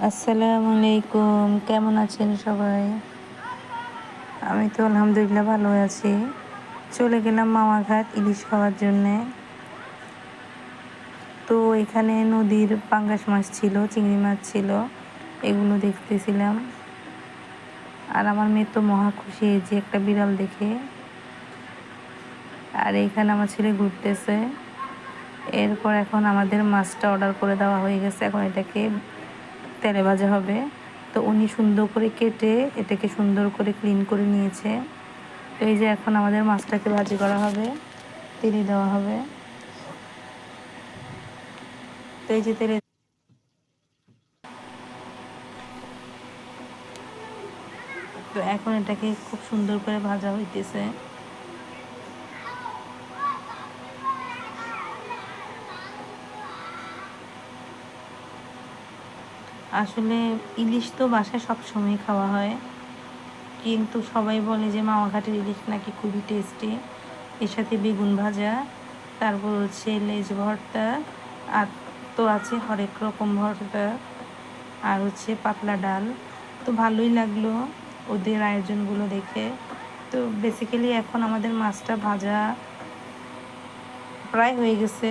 আসসালামু আলাইকুম, কেমন আছেন সবাই? আমি তো আলহামদুলিল্লাহ ভালো আছি। চলে গেলাম মামাঘাট ইলিশ খাওয়ার জন্যে। তো এখানে নদীর পাঙ্গাস মাছ ছিল, চিংড়ি মাছ ছিল, এগুলো দেখতেছিলাম। আর আমার মেয়ে তো মহা খুশি এই যে একটা বিড়াল দেখে। আর এইখানে আমার ছেলে ঘুরতেছে। এরপর এখন আমাদের মাছটা অর্ডার করে দেওয়া হয়ে গেছে, এখন এটাকে তেলে ভাজা হবে। তো উনি সুন্দর করে কেটে এটাকে সুন্দর করে ক্লিন করে নিয়েছে। তো এই যে এখন আমাদের মাছটাকে ভাজি করা হবে, তেলে দেওয়া হবে। তো এই যে তেলে তো এখন এটাকে খুব সুন্দর করে ভাজা হইতেছে। আসলে ইলিশ তো বাসায় সবসময় খাওয়া হয়, কিন্তু সবাই বলে যে মামাঘাটের ইলিশ নাকি খুবই টেস্টি। এর সাথে বেগুন ভাজা, তারপর হচ্ছে লেজ ভর্তা, আর তো আছে হরেক রকম ভর্তা, আর হচ্ছে পাতলা ডাল। তো ভালোই লাগলো ওদের আয়োজনগুলো দেখে। তো বেসিক্যালি এখন আমাদের মাছটা ভাজা প্রায় হয়ে গেছে।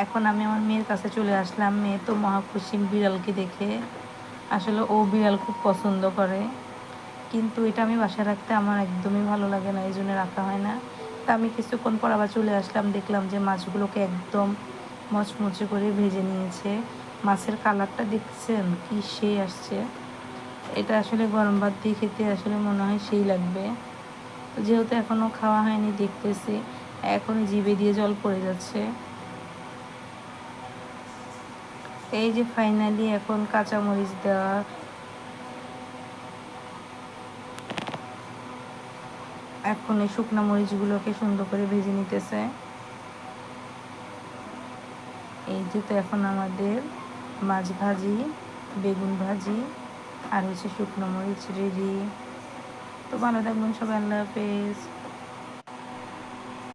এখন আমি আমার মেয়ের কাছে চলে আসলাম। মেয়ে তো মহা খুশি বিড়ালকে দেখে। আসলে ও বিড়াল খুব পছন্দ করে, কিন্তু এটা আমি বাসায় রাখতে আমার একদমই ভালো লাগে না, এই জন্য রাখা হয় না। তা আমি কিছুক্ষণ পর আবার চলে আসলাম, দেখলাম যে মাছগুলোকে একদম মচমচে করে ভেজে নিয়েছে। মাছের কালারটা দেখছেন কি সেই আসছে। এটা আসলে গরম ভাত দিয়ে খেতে আসলে মনে হয় সেই লাগবে। তো যেহেতু এখনও খাওয়া হয়নি, দেখতেছি এখনই জিভে দিয়ে জল পড়ে যাচ্ছে। এই যে ফাইনালি এখন কাঁচামরিচ দেওয়া, এখন এই শুকনো মরিচগুলোকে সুন্দর করে ভেজে নিতেছে। এই যে তো এখন আমাদের মাছ ভাজি, বেগুন ভাজি, আর হচ্ছে শুকনো মরিচ রেডি। তো ভালো থাকবেন সবাই, আল্লাহ হাফেজ।